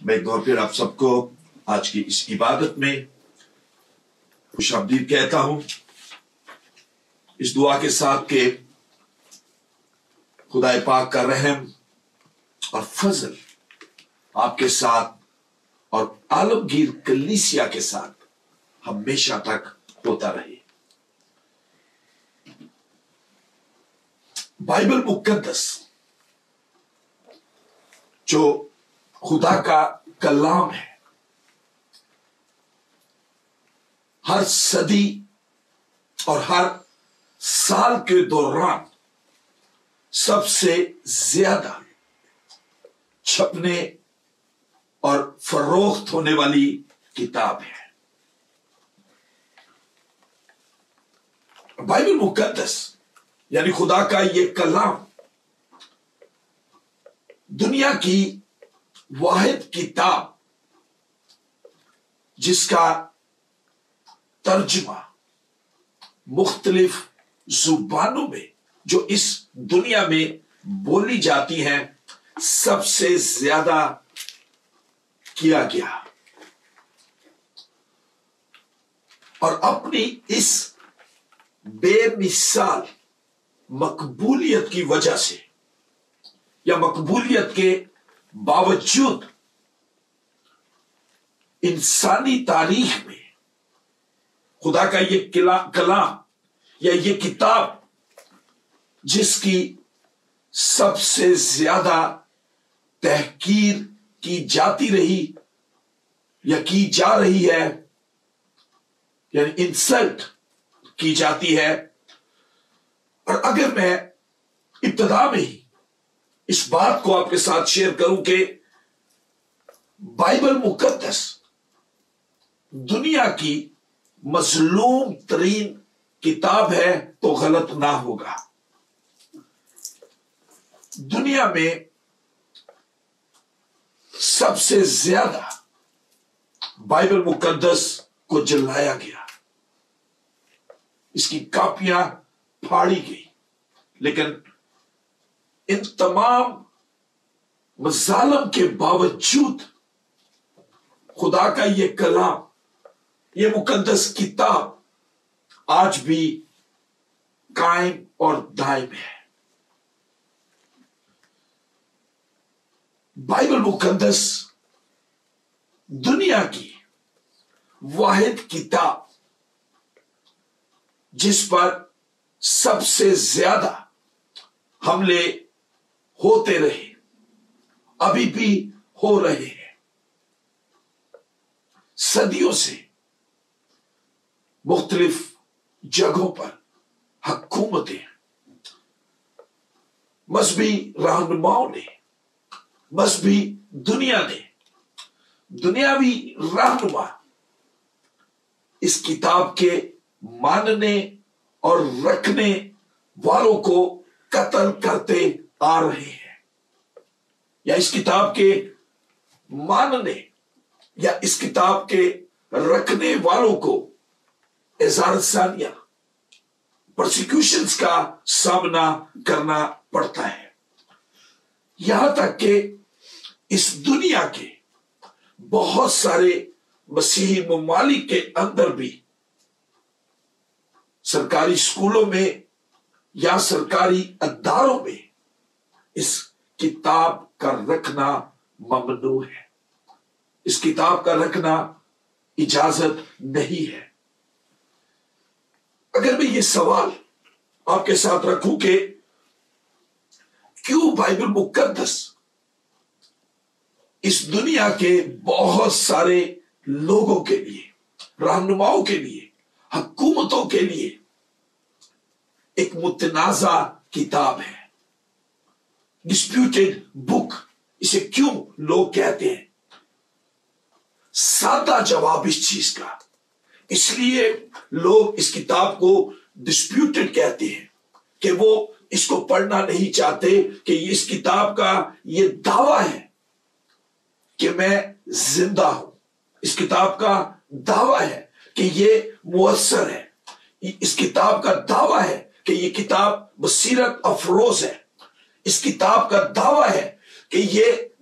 میں ایک بار پھر آپ سب کو آج کی اس عبادت میں خوش آمدید کہتا ہوں، اس دعا کے ساتھ کہ خدا پاک کا رحم اور فضل آپ کے ساتھ اور عالمگیر کلیسیا کے ساتھ ہمیشہ تک ہوتا رہے۔ بائبل مقدس جو خدا کا کلام ہے، ہر صدی اور ہر سال کے دوران سب سے زیادہ چھپنے اور فروخت ہونے والی کتاب ہے۔ بائبل مقدس یعنی خدا کا یہ کلام دنیا کی واحد کتاب جس کا ترجمہ مختلف زبانوں میں جو اس دنیا میں بولی جاتی ہیں سب سے زیادہ کیا گیا، اور اپنی اس بے مثال مقبولیت کی وجہ سے یا مقبولیت کے باوجود انسانی تاریخ میں خدا کا یہ کلام یا یہ کتاب جس کی سب سے زیادہ تحقیر کی جاتی رہی یا کی جا رہی ہے، یعنی انسلٹ کی جاتی ہے۔ اور اگر میں ابتدا میں ہی اس بات کو آپ کے ساتھ شیئر کروں کہ بائبل مقدس دنیا کی مظلوم ترین کتاب ہے تو غلط نہ ہوگا۔ دنیا میں سب سے زیادہ بائبل مقدس کو جلایا گیا، اس کی کاپیاں پھاڑی گئی، لیکن ان تمام مظالم کے باوجود خدا کا یہ کلام، یہ مقدس کتاب آج بھی قائم اور دائم ہے۔ بائبل مقدس دنیا کی واحد کتاب جس پر سب سے زیادہ حملے ہوتے رہے، ابھی بھی ہو رہے ہیں۔ صدیوں سے مختلف جگہوں پر حکومتیں، مذہبی رہنماؤں نے، مذہبی دنیا نے، دنیاوی رہنما اس کتاب کے ماننے اور رکھنے والوں کو قتل کرتے آ رہے ہیں، یا اس کتاب کے ماننے یا اس کتاب کے رکھنے والوں کو اظہار ثانیہ پرسیکیوشنز کا سامنا کرنا پڑتا ہے، یہاں تک کہ اس دنیا کے بہت سارے مسیحی ممالک کے اندر بھی سرکاری اسکولوں میں یا سرکاری اداروں میں اس کتاب کا رکھنا ممنوع ہے، اس کتاب کا رکھنا اجازت نہیں ہے۔ اگر میں یہ سوال آپ کے ساتھ رکھوں کہ کیوں بائبل مقدس اس دنیا کے بہت سارے لوگوں کے لیے، رہنماؤں کے لیے، حکومتوں کے لیے ایک متنازع کتاب ہے، ڈسپیوٹڈ بک اسے کیوں لوگ کہتے ہیں؟ سادہ جواب اس چیز کا، اس لیے لوگ اس کتاب کو ڈسپیوٹڈ کہتے ہیں کہ وہ اس کو پڑھنا نہیں چاہتے کہ اس کتاب کا یہ دعویٰ ہے کہ میں زندہ ہوں، اس کتاب کا دعویٰ ہے کہ یہ مؤثر ہے، اس کتاب کا دعویٰ ہے کہ یہ کتاب بصیرت افروز ہے، اس کتاب کا دعویٰ ہے کہ یہ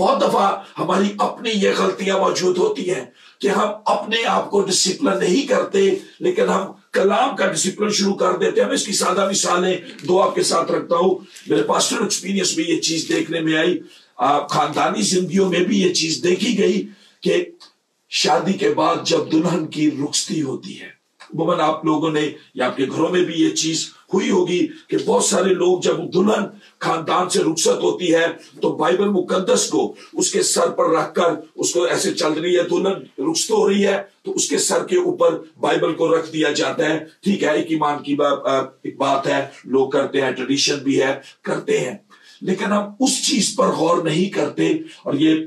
بہت دفعہ ہماری اپنی یہ غلطیاں موجود ہوتی ہیں کہ ہم اپنے آپ کو ڈسپلن نہیں کرتے، لیکن ہم کلام کا ڈسپلن شروع کر دیتے ہیں۔ میں اس کی سادہ مثالیں دو آپ کے ساتھ رکھتا ہوں۔ میرے پاسٹر ایکسپیرینس میں یہ چیز دیکھنے میں آئی، خاندانی زندگیوں میں بھی یہ چیز دیکھی گئی کہ شادی کے بعد جب دلہن کی رخصتی ہوتی ہے، عموماً آپ لوگوں نے یا آپ کے گھروں میں بھی یہ چیز ہوئی ہوگی کہ بہت سارے لوگ جب دلہن خاندان سے رخصت ہوتی ہے تو بائبل مقدس کو اس کے سر پر رکھ کر اس کو ایسے چل رہی ہے، دلہن رخصت ہو رہی ہے تو اس کے سر کے اوپر بائبل کو رکھ دیا جاتا ہے۔ ٹھیک ہے، ایک ایمان کی بات ہے، لوگ کرتے ہیں، ٹریڈیشن بھی ہے، کرتے ہیں، لیکن ہم اس چیز پر غور نہیں کرتے۔ اور یہ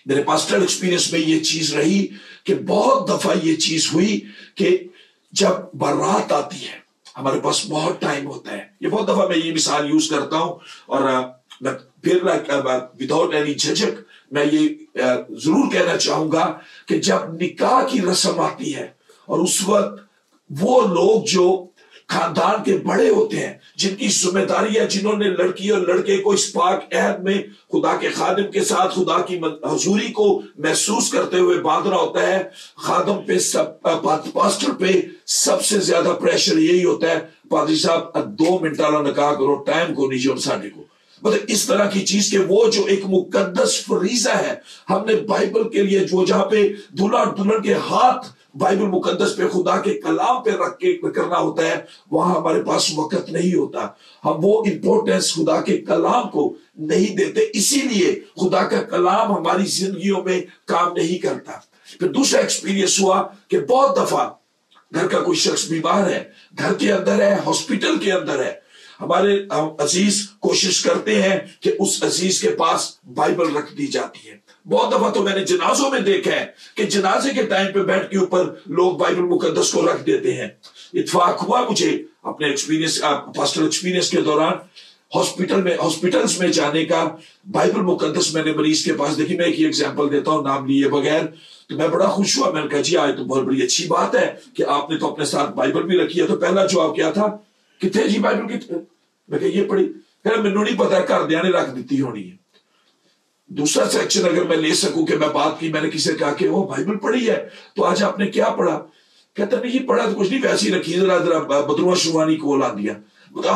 میرے پاسٹر ایکسپیرینس میں یہ چیز رہی کہ بہت دفعہ یہ چیز ہوئی کہ جب بارات آتی ہے، ہمارے پاس بہت ٹائم ہوتا ہے۔ یہ بہت دفعہ میں یہ مثال یوز کرتا ہوں، اور میں پھر وداؤٹ اینی جھجک میں یہ ضرور کہنا چاہوں گا کہ جب نکاح کی رسم آتی ہے اور اس وقت وہ لوگ جو خاندان کے بڑے ہوتے ہیں، جن کی ذمہ داری ہے، جنہوں نے لڑکی اور لڑکے کو اس پاک عہد میں خدا کے خادم کے ساتھ خدا کی حضوری کو محسوس کرتے ہوئے باندھنا ہوتا ہے، خادم پہ پاسٹر پہ سب سے زیادہ پریشر یہی ہوتا ہے، پادری صاحب 2 منٹ والا نکاح کرو، ٹائم کو نہیں جو ساڑھے کو، مطلب اس طرح کی چیز کہ وہ جو ایک مقدس فریضہ ہے ہم نے بائبل کے لیے، جو جہاں پہ دلہا اور دلہن کے ہاتھ بائبل مقدس پہ خدا کے کلام پہ رکھ کے کرنا ہوتا ہے، وہاں ہمارے پاس وقت نہیں ہوتا، ہم وہ امپورٹنس خدا کے کلام کو نہیں دیتے، اسی لیے خدا کا کلام ہماری زندگیوں میں کام نہیں کرتا۔ پھر دوسرا ایکسپیرینس ہوا کہ بہت دفعہ گھر کا کوئی شخص بیمار ہے، گھر کے اندر ہے، ہاسپٹل کے اندر ہے، ہمارے عزیز کوشش کرتے ہیں کہ اس عزیز کے پاس بائبل رکھ دی جاتی ہے۔ بہت دفعہ تو میں نے جنازوں میں دیکھا ہے کہ جنازے کے ٹائم پہ بیڈ کے اوپر لوگ بائبل مقدس کو رکھ دیتے ہیں۔ اتفاق ہوا مجھے اپنے ایکسپیرینس، پاسٹر ایکسپیرینس کے دوران ہاسپٹلز میں جانے کا، بائبل مقدس میں نے مریض کے پاس دیکھی۔ میں ایک ایگزامپل دیتا ہوں نام لیے بغیر، تو میں بڑا خوش ہوا، میں نے کہا جی آج تو بہت بڑی اچھی بات ہے کہ آپ نے تو اپنے ساتھ بائبل بھی رکھی ہے۔ تو پہلا جواب کیا تھا، کتنے جی بائبل کتنے؟ میں کہا یہ پڑھی، میں نہیں پتا گھر دیا نے رکھ دیتی ہونی ہے۔ دوسرا سیکشن اگر میں لے سکوں کہ میں بات کی، میں نے کسی سے کہا کہ وہ بائبل پڑھی ہے تو آج آپ نے کیا پڑھا؟ کہتا نہیں یہ پڑھا تو کچھ نہیں، ویسی رکھی، ذرا بدرواں شروانی کو لا دیا۔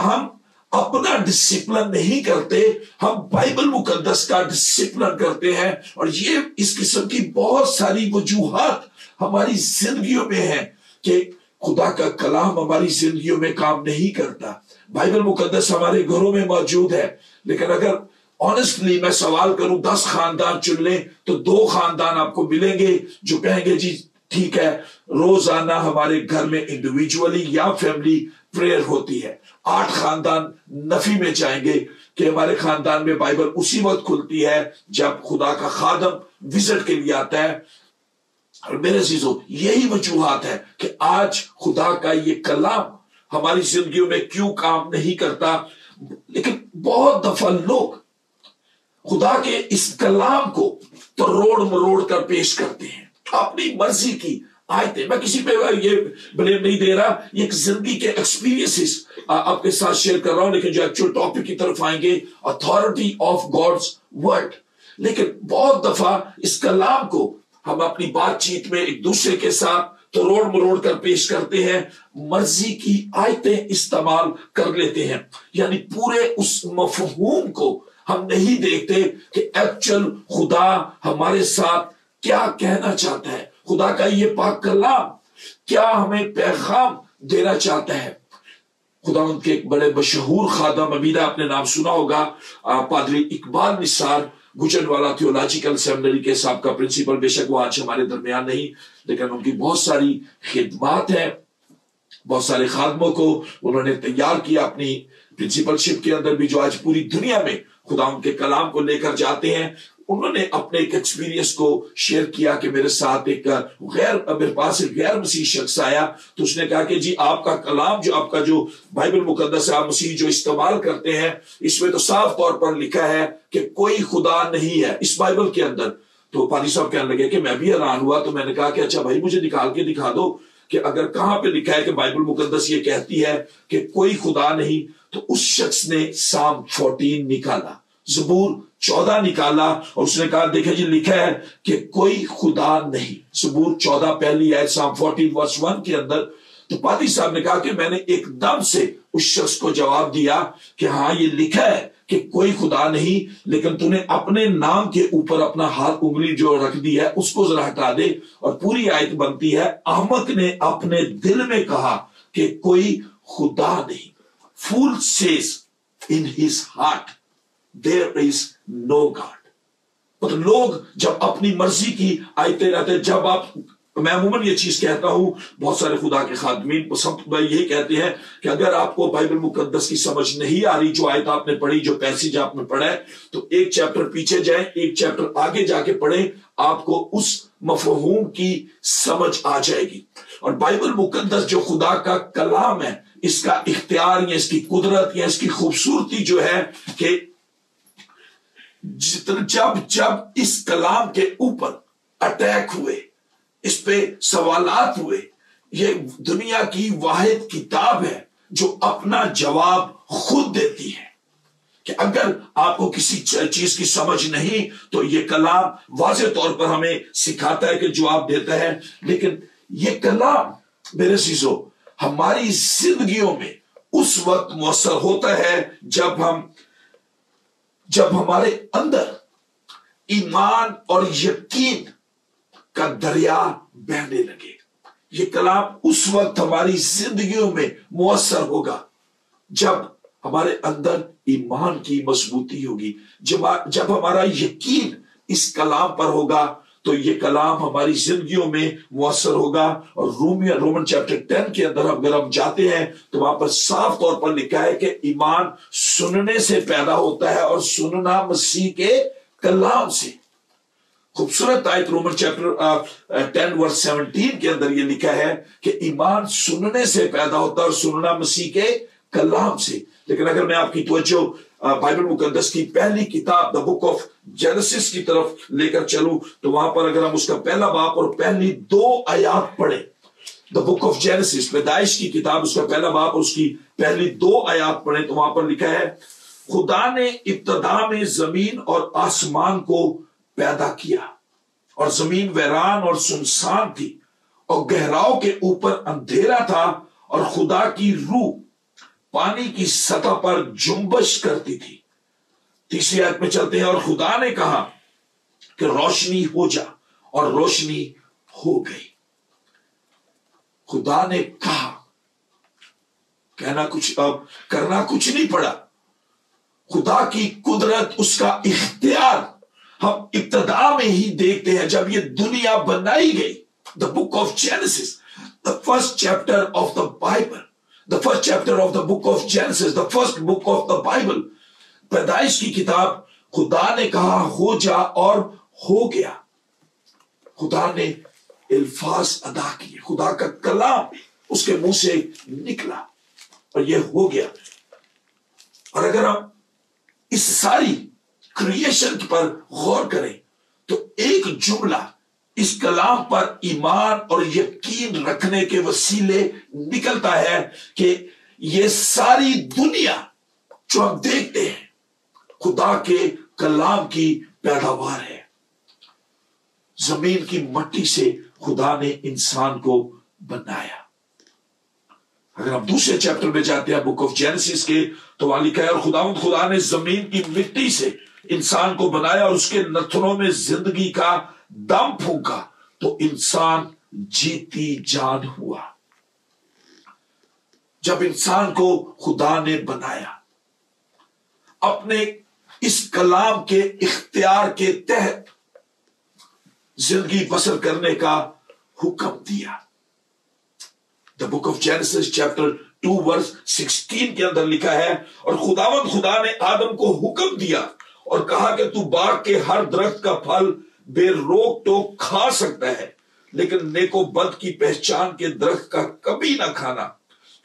ہم اپنا ڈسپلن نہیں کرتے، ہم بائبل مقدس کا ڈسپلن کرتے ہیں، اور یہ اس قسم کی بہت ساری وجوہات ہماری زندگیوں میں ہیں کہ خدا کا کلام ہماری زندگیوں میں کام نہیں کرتا۔ بائبل مقدس ہمارے گھروں میں موجود ہے، لیکن اگر آنیسٹلی میں سوال کروں 10 خاندان چن لیں تو 2 خاندان آپ کو ملیں گے جو کہیں گے جی ٹھیک ہے روزانہ ہمارے گھر میں انڈیویجولی یا فیملی پریئر ہوتی ہے۔ 8 خاندان نفی میں جائیں گے کہ ہمارے خاندان میں بائبل اسی وقت کھلتی ہے جب خدا کا خادم وزٹ کے لیے آتا ہے۔ اور میرے عزیزو یہی وجوہات ہے کہ آج خدا کا یہ کلام ہماری زندگیوں میں کیوں کام نہیں کرتا۔ لیکن بہت دفعہ لوگ خدا کے اس کلام کو تروڑ مروڑ کر پیش کرتے ہیں، اپنی مرضی کی آیتیں۔ میں کسی پہ یہ بلیم نہیں دے رہا، یہ ایک زندگی کے ایکسپیرینسز آپ کے ساتھ شیئر کر رہا ہوں، لیکن جو ایکچوئل ٹاپک کی طرف آئیں گے، اتھارٹی آف گاڈز ورڈ۔ لیکن بہت دفعہ اس کلام کو ہم اپنی بات چیت میں ایک دوسرے کے ساتھ تروڑ مروڑ کر پیش کرتے ہیں، مرضی کی آیتیں استعمال کر لیتے ہیں، یعنی پورے اس مفہوم کو ہم نہیں دیکھتے کہ ایکچوئل خدا ہمارے ساتھ کیا کہنا چاہتا ہے، خدا کا یہ پاک کلام کیا ہمیں پیغام دینا چاہتا ہے۔ خدا ان کے ایک بڑے مشہور خادم، امیدہ آپ نے نام سنا ہوگا، پادری اقبال نثار گجرانوالہ تھیولوجیکل سیمنری کے سابقہ پرنسپل، بے شک وہ آج ہمارے درمیان نہیں، لیکن ان کی بہت ساری خدمات ہیں، بہت سارے خادموں کو انہوں نے تیار کیا اپنی پرنسپل شپ کے اندر بھی، جو آج پوری دنیا میں خدا ان کے کلام کو لے کر جاتے ہیں۔ انہوں نے اپنے ایک ایکسپیرینس کو شیئر کیا کہ میرے ساتھ میرے پاس ایک غیر مسیح شخص آیا، تو اس نے کہا کہ جی آپ کا کلام، جو آپ کا جو بائبل مقدس ہے، آپ مسیح جو استعمال کرتے ہیں، اس میں تو صاف طور پر لکھا ہے کہ کوئی خدا نہیں ہے اس بائبل کے اندر۔ تو پادری صاحب کہنے لگے کہ میں بھی حیران ہوا، تو میں نے کہا کہ اچھا بھائی مجھے نکال کے دکھا دو کہ اگر کہاں پہ لکھا ہے کہ بائبل مقدس یہ کہتی ہے کہ کوئی خدا نہیں۔ تو اس شخص نے سام 14 نکالا، زبور 14 نکالا اور اس نے کہا دیکھیں جی لکھا ہے کہ کوئی خدا نہیں. زبور 14 پہلی آیت Psalm 14 verse 1 کے اندر. تو پادری صاحب نے کہا کہ میں نے ایک دم سے اس شخص کو جواب دیا کہ ہاں یہ لکھا ہے کہ کوئی خدا نہیں، لیکن تو نے اپنے نام کے اوپر اپنا ہاتھ انگلی جو رکھ دی ہے اس کو ذرا ہٹا دے. اور پوری آیت بنتی ہے احمق نے اپنے دل میں کہا کہ کوئی خدا نہیں. Fool says in his heart there is no God. مطلب لوگ جب اپنی مرضی کی آیتیں رہتے ہیں، جب آپ، میں عموماً یہ چیز کہتا ہوں، بہت سارے خدا کے خادمین پسند یہی کہتے ہیں کہ اگر آپ کو بائبل مقدس کی سمجھ نہیں آ رہی، جو آیت آپ نے پڑھی، جو پیسیج آپ نے پڑھا ہے، تو ایک چیپٹر پیچھے جائیں، ایک چیپٹر آگے جا کے پڑھیں، آپ کو اس مفہوم کی سمجھ آ جائے گی. اور بائبل مقدس جو خدا کا کلام ہے، اس کا اختیار یا اس کی قدرت یا اس کی خوبصورتی جو ہے کہ جب اس کلام کے اوپر اٹیک ہوئے، اس پہ سوالات ہوئے، یہ دنیا کی واحد کتاب ہے جو اپنا جواب خود دیتی ہے. کہ اگر آپ کو کسی چیز کی سمجھ نہیں تو یہ کلام واضح طور پر ہمیں سکھاتا ہے کہ جواب دیتا ہے. لیکن یہ کلام میرے عزیزو ہماری زندگیوں میں اس وقت مؤثر ہوتا ہے جب ہمارے اندر ایمان اور یقین کا دریا بہنے لگے. یہ کلام اس وقت ہماری زندگیوں میں مؤثر ہوگا جب ہمارے اندر ایمان کی مضبوطی ہوگی، جب ہمارا یقین اس کلام پر ہوگا تو یہ کلام ہماری زندگیوں میں مؤثر ہوگا. اور رومن چیپٹر 10 کے اندر اگر ہم جاتے ہیں تو وہاں پر صاف طور پر لکھا ہے کہ ایمان سننے سے پیدا ہوتا ہے اور سننا مسیح کے کلام سے. خوبصورت آیت رومن چیپٹر 10 ورس 17 کے اندر یہ لکھا ہے کہ ایمان سننے سے پیدا ہوتا ہے اور سننا مسیح کے کلام سے. لیکن اگر میں آپ کی توجہ بائبل مقدس کی پہلی کتاب دا بک آف جینیسس کی طرف لے کر چلوں تو وہاں پر اگر ہم اس کا پہلا باب اور پہلی 2 آیات پڑھیں، دا بک آف جینیسس پیدائش کی کتاب، اس کا پہلا باب اور اس کی پہلی 2 آیات پڑھیں تو وہاں پر لکھا ہے خدا نے ابتدا میں زمین اور آسمان کو پیدا کیا اور زمین ویران اور سنسان تھی اور گہراؤں کے اوپر اندھیرا تھا اور خدا کی روح پانی کی سطح پر جنبش کرتی تھی. تیسری آیت میں چلتے ہیں اور خدا نے کہا کہ روشنی ہو جا اور روشنی ہو گئی. خدا نے کہا، کرنا کچھ نہیں پڑا. خدا کی قدرت، اس کا اختیار ہم ابتدا میں ہی دیکھتے ہیں جب یہ دنیا بنائی گئی. The book of Genesis, the first chapter of the Bible, the first chapter of the book of Genesis, the first book of the Bible. پیدائش کی کتاب، خدا نے کہا ہو جا اور ہو گیا. خدا نے الفاظ ادا کیے، خدا کا کلام اس کے منہ سے نکلا اور یہ ہو گیا. اور اگر ہم اس ساری کریشن پر غور کریں تو ایک جملہ اس کلام پر ایمان اور یقین رکھنے کے وسیلے نکلتا ہے کہ یہ ساری دنیا جو ہم دیکھتے ہیں خدا کے کلام کی پیداوار ہے. زمین کی مٹی سے خدا نے انسان کو بنایا. اگر ہم دوسرے چیپٹر میں جاتے ہیں بک آف جینیسس کے تو وہاں لکھا ہے اور خدا نے زمین کی مٹی سے انسان کو بنایا اور اس کے نتنوں میں زندگی کا دم پھونکا تو انسان جیتی جان ہوا. جب انسان کو خدا نے بنایا، اپنے اس کلام کے اختیار کے تحت زندگی بسر کرنے کا حکم دیا. The book of Genesis chapter 2 verse 16 کے اندر لکھا ہے اور خدا نے آدم کو حکم دیا اور کہا کہ تو باغ کے ہر درخت کا پھل بے روک ٹوک کھا سکتا ہے، لیکن نیک و بد کی پہچان کے درخت کا کبھی نہ کھانا،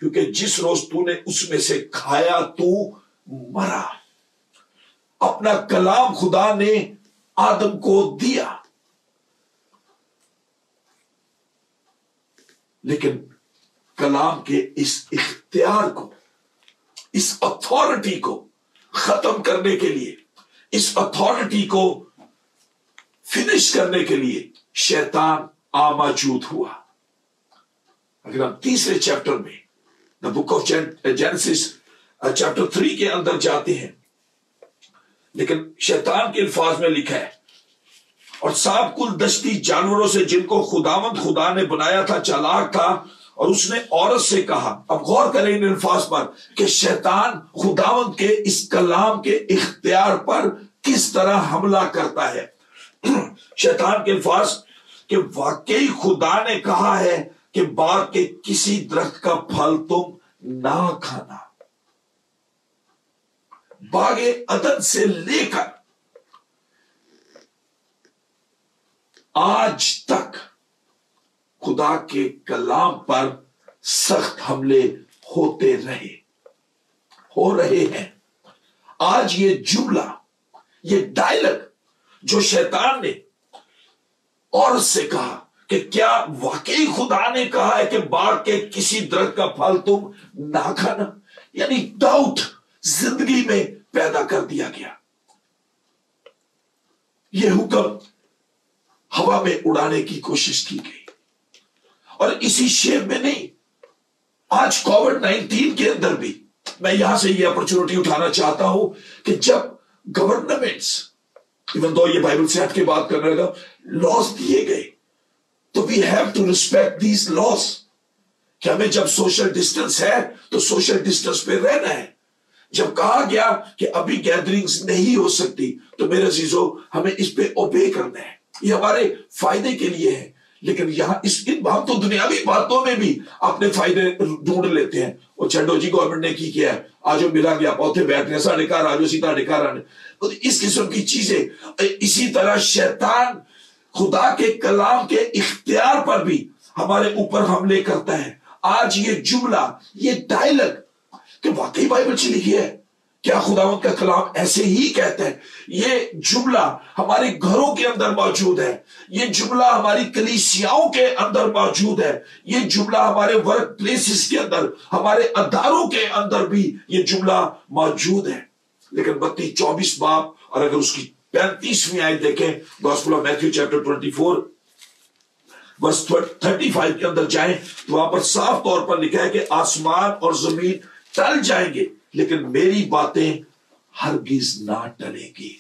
کیونکہ جس روز تو نے اس میں سے کھایا تو مرا. اپنا کلام خدا نے آدم کو دیا، لیکن کلام کے اس اختیار کو، اس اتھارٹی کو ختم کرنے کے لیے اس اتھارٹی کو فنش کرنے کے لیے شیطان موجود ہوا. اگر ہم تیسرے چیپٹر میں دا بک آف جینیسس چیپٹر 3 کے اندر جاتے ہیں، لیکن شیطان کے الفاظ میں لکھا ہے، اور سانپ کل دشتی جانوروں سے جن کو خدا نے بنایا تھا چالاک تھا، اور اس نے عورت سے کہا. اب غور کریں ان الفاظ پر کہ شیطان خداوند کے اس کلام کے اختیار پر کس طرح حملہ کرتا ہے. شیطان کے الفاظ کہ واقعی خدا نے کہا ہے کہ باغ کے کسی درخت کا پھل تم نہ کھانا. باغ عدن سے لے کر آج تک خدا کے کلام پر سخت حملے ہوتے ہو رہے ہیں. آج یہ جملہ، یہ ڈائلگ جو شیطان نے عورت سے کہا کہ کیا واقعی خدا نے کہا ہے کہ باغ کے کسی درخت کا پھل تم نہ کھانا، یعنی ڈاؤٹ زندگی میں پیدا کر دیا گیا. یہ حکم ہوا میں اڑانے کی کوشش کی گئی، اور اسی شیپ میں نہیں، آج کووڈ-19 کے اندر بھی میں یہاں سے یہ اپرچونٹی اٹھانا چاہتا ہوں کہ جب گورنمنٹس، ایون دو یہ بائبل سے ہٹ کے بات کرنے لگا، لاس دیے گئے تو we have to respect these laws کہ ہمیں جب سوشل ڈسٹنس ہے تو سوشل ڈسٹنس پہ رہنا ہے. جب کہا گیا کہ ابھی گیدرنگز نہیں ہو سکتی تو میرے عزیزو ہمیں اس پہ اوبے کرنا ہے. یہ ہمارے فائدے کے لیے ہے، لیکن یہاں ہم تو دنیاوی باتوں میں بھی اپنے فائدے ڈھونڈ لیتے ہیں. وہ چڈو جی گورنمنٹ نے کی کیا ہے، آجو ملا گیا آپ اتنے بیٹھ رہے ہیں، ساڑھے کار آجو سیدھا ڈکار آنے، اس قسم کی چیزیں. اسی طرح شیطان خدا کے کلام کے اختیار پر بھی ہمارے اوپر حملے کرتا ہے. آج یہ جملہ، یہ ڈائلگ کہ واقعی بائبل سے لکھی ہے، کیا خداوند کا کلام ایسے ہی کہتا ہے، یہ جملہ ہمارے گھروں کے اندر موجود ہے، یہ جملہ ہماری کلیسیاؤں کے اندر موجود ہے، یہ جملہ ہمارے ورک پلیسز کے اندر، ہمارے اداروں کے اندر بھی یہ جملہ موجود ہے. لیکن 24 باب اور اگر اس کی 35ویں آیت دیکھیں، گاسپل آف میتھیو چیپٹر 24 ورس 35 کے اندر جائیں تو وہاں پر صاف طور پر لکھا ہے کہ آسمان اور زمین ٹل جائیں گے لیکن میری باتیں ہرگز نہ ٹلیں گی.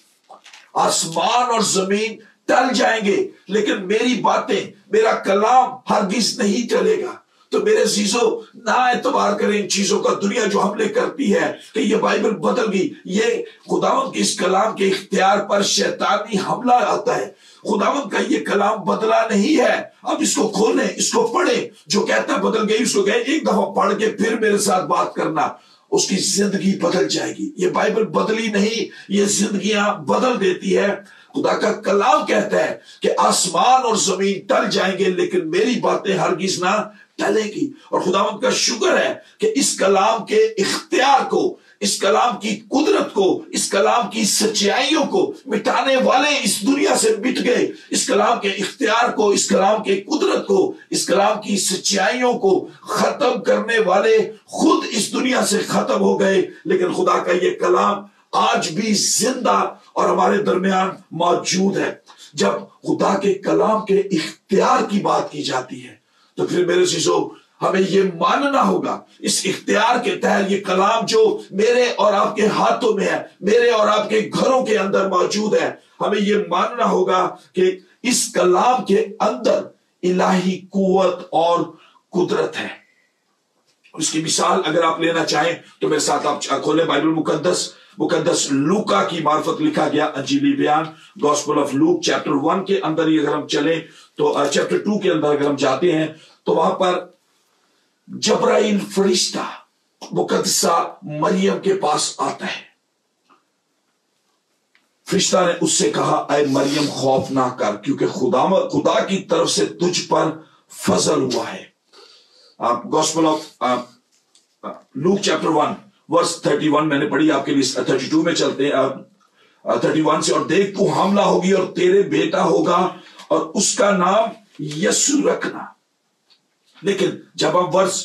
آسمان اور زمین ٹل جائیں گے لیکن میری باتیں، میرا کلام ہرگز نہیں ٹلے گا. تو میرے عزیزو نہ اعتبار کریں ان چیزوں کا. دنیا جو حملے کرتی ہے کہ یہ بائبل بدل گئی، یہ خداوند کے اس کلام کے اختیار پر شیطانی حملہ آتا ہے. خداوند کا یہ کلام بدلا نہیں ہے. اب اس کو کھولیں، اس کو پڑھیں. جو کہتا ہے بدل گئی، اس کو کہیں ایک دفعہ پڑھ کے پھر میرے ساتھ بات کرنا، اس کی زندگی بدل جائے گی. یہ بائبل بدلی نہیں، یہ زندگیاں بدل دیتی ہے. خدا کا کلام کہتا ہے کہ آسمان اور زمین ٹل جائیں گے لیکن میری باتیں ہرگز نہ ٹلے گی. اور خداوند کا شکر ہے کہ اس کلام کے اختیار کو، اس کلام کی قدرت کو، اس کلام کی سچائیوں کو مٹانے والے اس دنیا سے مٹ گئے. اس کلام کے اختیار کو، اس کلام کے قدرت کو، اس کلام کی سچائیوں کو ختم کرنے والے خود اس دنیا سے ختم ہو گئے. لیکن خدا کا یہ کلام آج بھی زندہ اور ہمارے درمیان موجود ہے. جب خدا کے کلام کے اختیار کی بات کی جاتی ہے تو پھر میرے عزیزو ہمیں یہ ماننا ہوگا، اس اختیار کے تحت یہ کلام جو میرے اور آپ کے ہاتھوں میں ہے، میرے اور آپ کے گھروں کے اندر موجود ہے، ہمیں یہ ماننا ہوگا کہ اس کلام کے اندر الہی قوت اور قدرت ہے. اس کی مثال اگر آپ لینا چاہیں تو میرے ساتھ آپ کھولیں بائبل مقدس لوکا کی معرفت لکھا گیا انجیلی بیان، گاسپل آف لوک چیپٹر 1 کے اندر ہی اگر ہم چلیں تو چیپٹر 2 کے اندر اگر ہم جاتے ہیں تو وہاں پر جبرائیل فرشتہ مقدسہ مریم کے پاس آتا ہے. فرشتہ نے اس سے کہا اے مریم خوف نہ کر کیونکہ خدا کی طرف سے تجھ پر فضل ہوا ہے. گاسپل آف لوک چیپٹر 1 ورس 31 میں نے پڑھی آپ کے لیے. 32 میں چلتے ہیں 31 سے. اور دیکھ تو حاملہ ہوگی اور تیرے بیٹا ہوگا اور اس کا نام یسوع رکھنا. لیکن جب ہم ورس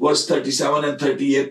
verse 37 and 38,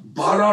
12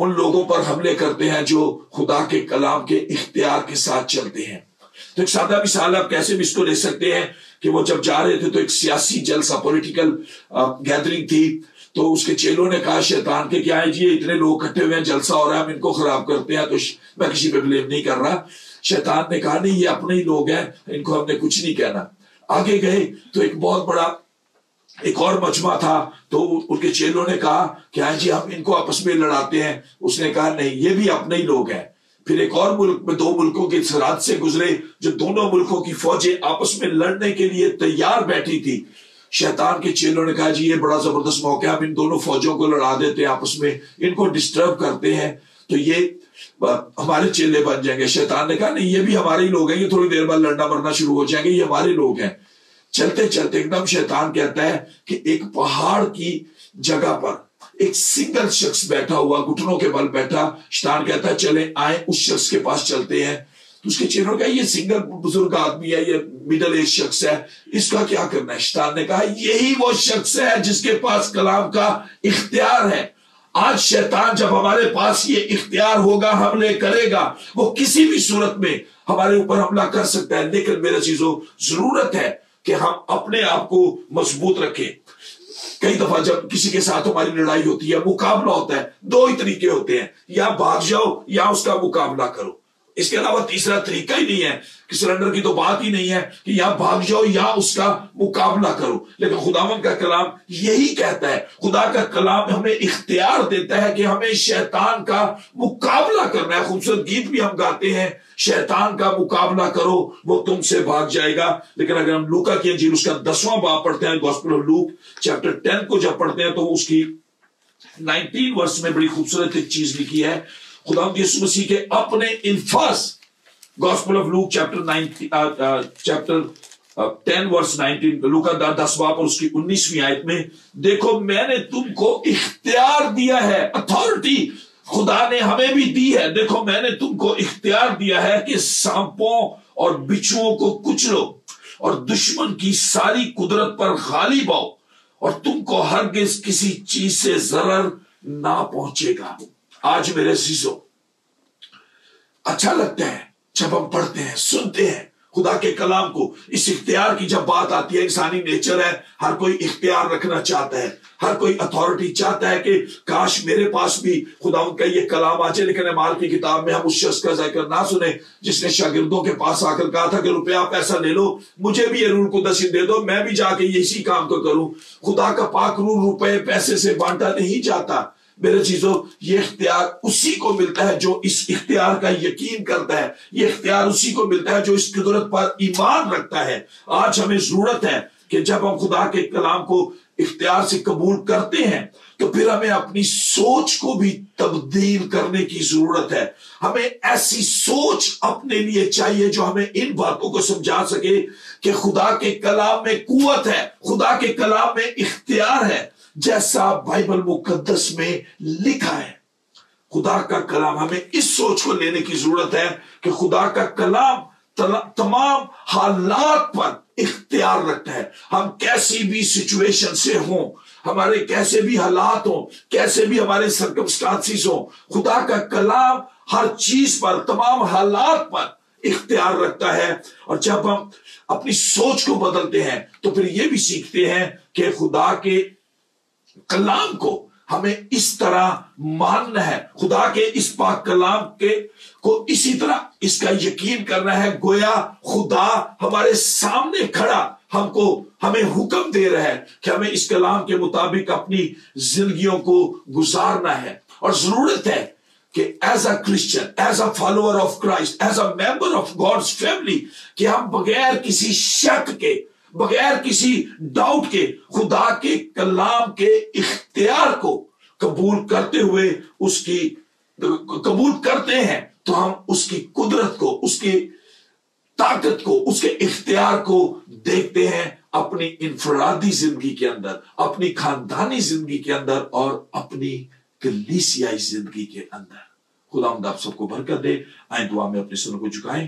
ان لوگوں پر حملے کرتے ہیں جو خدا کے کلام کے اختیار کے ساتھ چلتے ہیں۔ تو ایک سادہ مثال آپ کیسے بھی اس کو لے سکتے ہیں کہ وہ جب جا رہے تھے تو ایک سیاسی جلسہ، پولیٹیکل گیدرنگ تھی، تو اس کے چیلوں نے کہا شیطان کے کیا ہے جی، اتنے لوگ اکٹھے ہوئے ہیں، جلسہ ہو رہا ہے، ہم ان کو خراب کرتے ہیں۔ تو میں کسی پہ بلیم نہیں کر رہا، شیطان نے کہا نہیں، یہ اپنے ہی لوگ ہیں، ان کو ہم نے کچھ نہیں کہنا۔ آگے گئے تو ایک بہت بڑا ایک اور مجمع تھا، تو ان کے چیلوں نے کہا کہ ہاں جی ہم ان کو آپس میں لڑاتے ہیں۔ اس نے کہا نہیں، یہ بھی اپنے ہی لوگ ہیں۔ پھر ایک اور ملک میں، 2 ملکوں کے سرحد سے گزرے، جو دونوں ملکوں کی فوجیں آپس میں لڑنے کے لیے تیار بیٹھی تھی۔ شیطان کے چیلوں نے کہا جی یہ بڑا زبردست موقع ہے، ہم ان دونوں فوجوں کو لڑا دیتے ہیں، آپس میں ان کو ڈسٹرب کرتے ہیں تو یہ ہمارے چیلے بن جائیں گے۔ شیطان نے کہا نہیں، یہ بھی ہمارے ہی لوگ ہیں، یہ تھوڑی دیر بعد لڑنا مرنا شروع ہو جائیں گے، یہ ہمارے لوگ ہیں۔ چلتے چلتے ایک دم شیطان کہتا ہے کہ ایک پہاڑ کی جگہ پر ایک سنگل شخص بیٹھا ہوا، گھٹنوں کے بل بیٹھا۔ شیطان کہتا ہے چلیں آئیں اس شخص کے پاس چلتے ہیں۔ تو اس کے چیلوں نے کہا یہ سنگل بزرگ آدمی ہے، یہ مڈل ایج شخص ہے، اس کا کیا کرنا ہے؟ شیطان نے کہا یہی وہ شخص ہے جس کے پاس کلام کا اختیار ہے۔ آج شیطان جب ہمارے پاس یہ اختیار ہوگا، حملے کرے گا، وہ کسی بھی صورت میں ہمارے اوپر حملہ کر سکتا ہے۔ لیکن میرے چیزوں، ضرورت ہے کہ ہم اپنے آپ کو مضبوط رکھیں۔ کئی دفعہ جب کسی کے ساتھ ہماری لڑائی ہوتی ہے، مقابلہ ہوتا ہے، 2 ہی طریقے ہوتے ہیں، یا بھاگ جاؤ یا اس کا مقابلہ کرو۔ اس کے علاوہ تیسرا طریقہ ہی نہیں ہے، کہ سرنڈر کی تو بات ہی نہیں ہے کہ یا بھاگ جاؤ یا اس کا مقابلہ کرو۔ لیکن خداوند کا کلام یہی کہتا ہے، خدا کا کلام ہمیں اختیار دیتا ہے کہ ہمیں شیطان کا مقابلہ کرنا ہے۔ خوبصورت گیت بھی ہم گاتے ہیں، شیطان کا مقابلہ کرو وہ تم سے بھاگ جائے گا۔ لیکن اگر ہم لوکا کی انجیل اس کا 10واں باب پڑھتے ہیں، گوسپل آف لوک چیپٹر 10 کو جب پڑھتے ہیں تو اس کی 19 ورس میں بڑی خوبصورت ایک چیز لکھی ہے۔ خداوند یسوع مسیح کے اپنے الفاظ، gospel of Luke chapter 10 verse 19، لوکا 10 باب اور اس کی 19ویں آیت میں، دیکھو میں نے تم کو اختیار دیا ہے، اتھارٹی خدا نے ہمیں بھی دی ہے۔ دیکھو میں نے تم کو اختیار دیا ہے کہ سانپوں اور بچھوؤں کو کچلو اور دشمن کی ساری قدرت پر غالب آؤ، اور تم کو ہرگز کسی چیز سے ضرر نہ پہنچے گا۔ آج میرے عزیزوں، اچھا لگتا ہے جب ہم پڑھتے ہیں، سنتے ہیں خدا کے کلام کو۔ اس اختیار کی جب بات آتی ہے، انسانی نیچر ہے، ہر کوئی اختیار رکھنا چاہتا ہے، ہر کوئی اتھارٹی چاہتا ہے کہ کاش میرے پاس بھی خدا ان کا یہ کلام آ جائے۔ لیکن اعمال کی کتاب میں ہم اس شخص کا ذکر نہ سنیں جس نے شاگردوں کے پاس آ کر کہا تھا کہ روپیہ پیسہ لے لو، مجھے بھی یہ روح القدس دے دو، میں بھی جا کے اسی کام کو کروں۔ خدا کا پاک روح روپے پیسے سے بانٹا نہیں جاتا۔ میرے چیزوں، یہ اختیار اسی کو ملتا ہے جو اس اختیار کا یقین کرتا ہے، یہ اختیار اسی کو ملتا ہے جو اس قدرت پر ایمان رکھتا ہے۔ آج ہمیں ضرورت ہے کہ جب ہم خدا کے کلام کو اختیار سے قبول کرتے ہیں تو پھر ہمیں اپنی سوچ کو بھی تبدیل کرنے کی ضرورت ہے۔ ہمیں ایسی سوچ اپنے لیے چاہیے جو ہمیں ان باتوں کو سمجھا سکے کہ خدا کے کلام میں قوت ہے، خدا کے کلام میں اختیار ہے، جیسا بائبل مقدس میں لکھا ہے۔ خدا کا کلام، ہمیں اس سوچ کو لینے کی ضرورت ہے کہ خدا کا کلام تمام حالات پر اختیار رکھتا ہے۔ ہم کیسی بھی سچویشن سے ہوں، ہمارے کیسے بھی حالات ہوں، کیسے بھی ہمارے سرکمسٹانسز ہوں، خدا کا کلام ہر چیز پر، تمام حالات پر اختیار رکھتا ہے۔ اور جب ہم اپنی سوچ کو بدلتے ہیں تو پھر یہ بھی سیکھتے ہیں کہ خدا کے کلام کو ہمیں اس طرح ماننا ہے، خدا کے اس پاک کلام کو اسی طرح اس کا یقین کرنا ہے گویا خدا ہمارے سامنے کھڑا ہمیں حکم دے رہا ہے کہ ہمیں اس کلام کے مطابق اپنی زندگیوں کو گزارنا ہے۔ اور ضرورت ہے کہ as a Christian, as a follower of Christ, as a member of God's family, کہ ہم بغیر کسی شک کے، بغیر کسی ڈاؤٹ کے خدا کے کلام کے اختیار کو قبول کرتے ہوئے قبول کرتے ہیں تو ہم اس کی قدرت کو، اس کی طاقت کو، اس کے اختیار کو دیکھتے ہیں اپنی انفرادی زندگی کے اندر، اپنی خاندانی زندگی کے اندر اور اپنی کلیسیائی زندگی کے اندر۔ خدا آپ سب کو برکت دے۔ آئیں دعا میں اپنے سروں کو جھکائیں۔